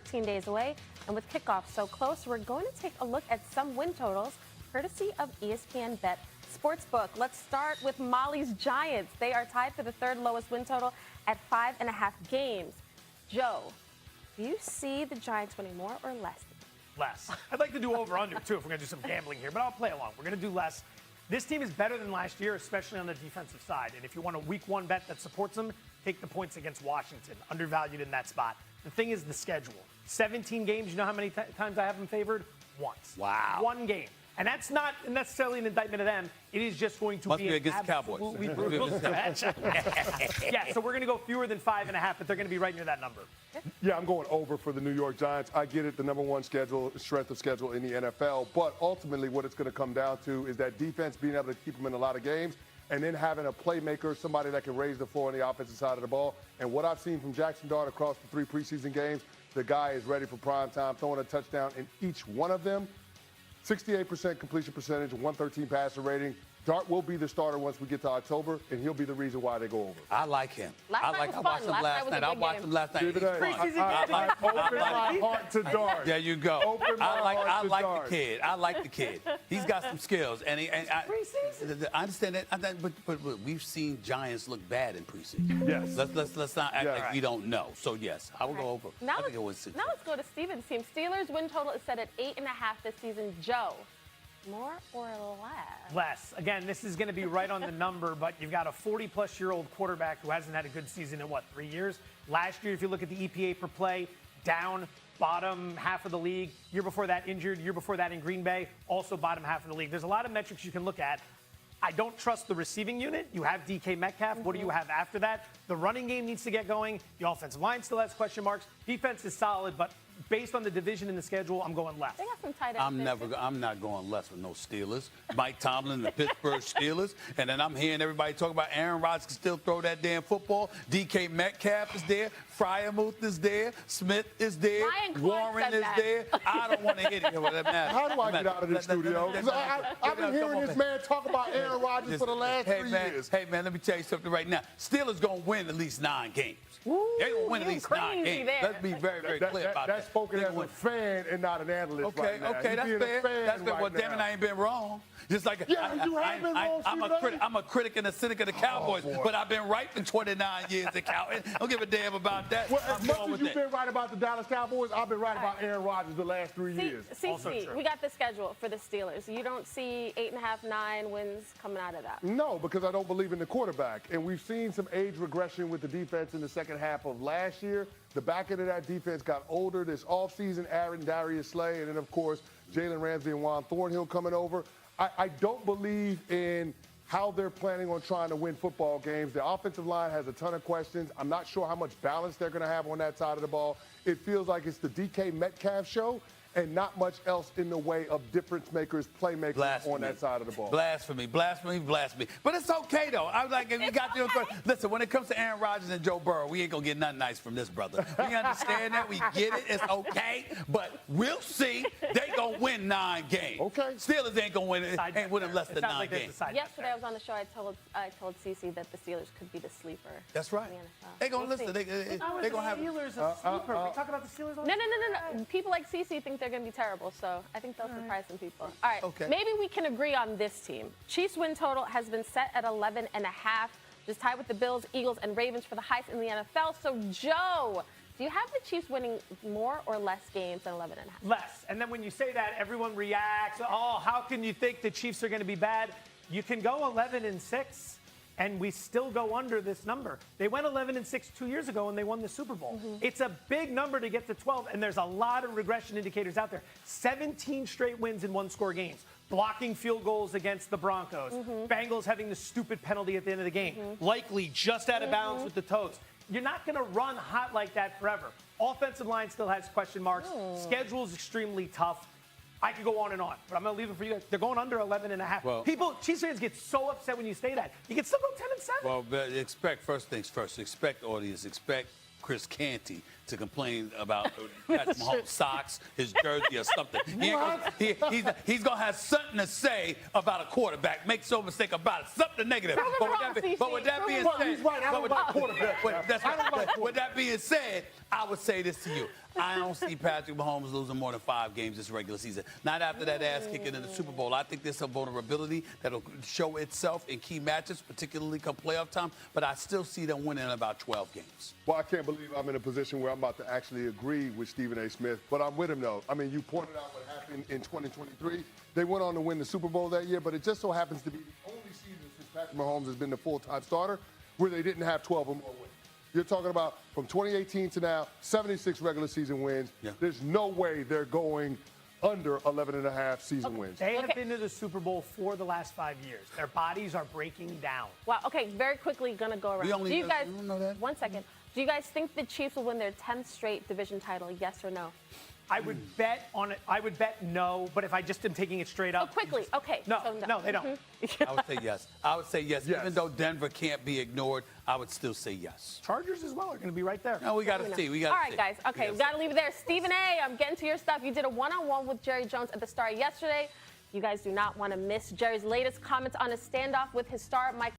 13 days away, and with kickoff so close, we're going to take a look at some win totals, courtesy of ESPN Bet Sportsbook. Let's start with Molly's Giants. They are tied for the third lowest win total at 5.5 games. Joe, do you see the Giants winning more or less? Less. I'd like to do over-under, too, if we're going to do some gambling here, but I'll play along. We're going to do less. This team is better than last year, especially on the defensive side. And if you want a week one bet that supports them, take the points against Washington. Undervalued in that spot. The thing is the schedule. 17 games, you know how many times I have them favored? Once. Wow. One game. And that's not necessarily an indictment of them. It is just going to Must be be against the absolutely Cowboys. brutal matchup. Yeah, so we're going to go fewer than 5.5, but they're going to be right near that number. Yeah, I'm going over for the New York Giants. I get it, the number one strength of schedule in the NFL. But ultimately, what it's going to come down to is that defense being able to keep them in a lot of games and then having a playmaker, somebody that can raise the floor on the offensive side of the ball. And what I've seen from Jackson Dart across the 3 preseason games, the guy is ready for prime time, throwing a touchdown in each one of them. 68% completion percentage, 113 passer rating. Dart will be the starter once we get to October, and he'll be the reason why they go over. I like him. I watched him last night. I watched him last night. Give it a open my heart to Dart. There you go. Open my I heart like to Dart. the kid. I like the kid. He's got some skills, and I understand that. But we've seen Giants look bad in preseason. Yes. Let's not act like we don't know. So yes, I will go over. Now I think it was 6. Now let's go to Steven's team. Steelers win total is set at 8.5 this season. Joe, more or less? Less. Again, this is going to be right on the number, but you've got a 40-plus-year-old quarterback who hasn't had a good season in, 3 years? Last year, if you look at the EPA per play, down, bottom half of the league. Year before that, injured. Year before that in Green Bay, also bottom half of the league. There's a lot of metrics you can look at. I don't trust the receiving unit. You have DK Metcalf. What do you have after that? The running game needs to get going. The offensive line still has question marks. Defense is solid, but based on the division and the schedule, I'm going left. They got some tight ends. I'm not going less with no Steelers. Mike Tomlin, the Pittsburgh Steelers, and then I'm hearing everybody talk about Aaron Rodgers can still throw that damn football. DK Metcalf is there. Fryermuth is there. Smith is there. Warren is there. I don't want to hit it. How do I get out of this studio? I've been hearing this man talk about Aaron Rodgers for the last 3 years. Hey, man, let me tell you something right now. Steelers going to win at least 9 games. They're going to win at least 9 games. There. Let's be very, very clear about that. That's spoken as a fan and not an analyst right now. Okay, that's fair. That's fair. Well, damn it, I ain't been wrong. Just like you have been wrong, I'm a critic and a cynic of the Cowboys, but I've been right for 29 years. The Cowboys. I don't give a damn about that. Well, as much as you've been right about the Dallas Cowboys, I've been right about Aaron Rodgers the last 3 years. See, we got the schedule for the Steelers. You don't see 8.5, 9 wins coming out of that. No, because I don't believe in the quarterback. And we've seen some age regression with the defense in the second half of last year. The back end of that defense got older this offseason. Aaron, Darius Slay, and then, of course, Jalen Ramsey and Juan Thornhill coming over. I don't believe in how they're planning on trying to win football games. The offensive line has a ton of questions. I'm not sure how much balance they're going to have on that side of the ball. It feels like it's the DK Metcalf show and not much else in the way of difference makers, playmakers on that side of the ball. Blasphemy. But it's okay, though. I was like, if you got to listen, when it comes to Aaron Rodgers and Joe Burrow, we ain't going to get nothing nice from this brother. We understand that. We get it. It's okay. But we'll see. They going to win 9 games. Okay. Steelers ain't going to win it. Ain't winning less than 9 games. Yesterday I was on the show. I told Cece that the Steelers could be the sleeper. That's right. They going to listen. They're going to have Steelers a sleeper. We talk about the Steelers all the time. No. People like Cece think they're going to be terrible, so I think they'll surprise some people. All right, okay. Maybe we can agree on this team. Chiefs win total has been set at 11.5, just tied with the Bills, Eagles, and Ravens for the highest in the NFL. So, Joe, do you have the Chiefs winning more or less games than 11.5? Less. And then when you say that, everyone reacts. Oh, how can you think the Chiefs are going to be bad? You can go 11-6. And we still go under this number. They went 11-6 2 years ago, and they won the Super Bowl. It's a big number to get to 12, and there's a lot of regression indicators out there. 17 straight wins in one-score games. Blocking field goals against the Broncos. Bengals having the stupid penalty at the end of the game. Likely just out of bounds with the toes. You're not going to run hot like that forever. Offensive line still has question marks. Schedule's extremely tough. I could go on and on, but I'm going to leave it for you guys. They're going under 11.5. Well, Chiefs fans get so upset when you say that. You can still go 10-7. Well, but first things first. Expect Chris Canty to complain about Patrick Mahomes' socks, his jersey, or something. He's going to have something to say about a quarterback. Make no mistake about it. Something negative. But with that being said, he's right. I don't like quarterbacks. With that being said, I would say this to you. I don't see Patrick Mahomes losing more than 5 games this regular season. Not after that ass kicking in the Super Bowl. I think there's some vulnerability that'll show itself in key matches, particularly come playoff time. But I still see them winning about 12 games. Well, I can't believe I'm in a position where I'm about to actually agree with Stephen A. Smith, but I'm with him, though. I mean, you pointed out what happened in 2023. They went on to win the Super Bowl that year, but it just so happens to be the only season since Patrick Mahomes has been the full-time starter where they didn't have 12 or more wins. You're talking about from 2018 to now, 76 regular season wins. Yeah. There's no way they're going under 11 and a half season wins. They have been to the Super Bowl for the last 5 years. Their bodies are breaking down. Wow. Okay, very quickly, gonna go around. only Do you know- guys? you don't know that? 1 second. Do you guys think the Chiefs will win their 10th straight division title? Yes or no? I would bet on it. I would bet no, but if I just am taking it straight Oh, up. quickly. Okay. No, so no, they don't. I would say yes. I would say yes. Yes. Even though Denver can't be ignored, I would still say yes. Chargers as well are going to be right there. No, we got to see. We got All right, guys. Okay, we got to leave it there. Stephen A., I'm getting to your stuff. You did a one-on-one with Jerry Jones at the Star yesterday. You guys do not want to miss Jerry's latest comments on a standoff with his star, Mike.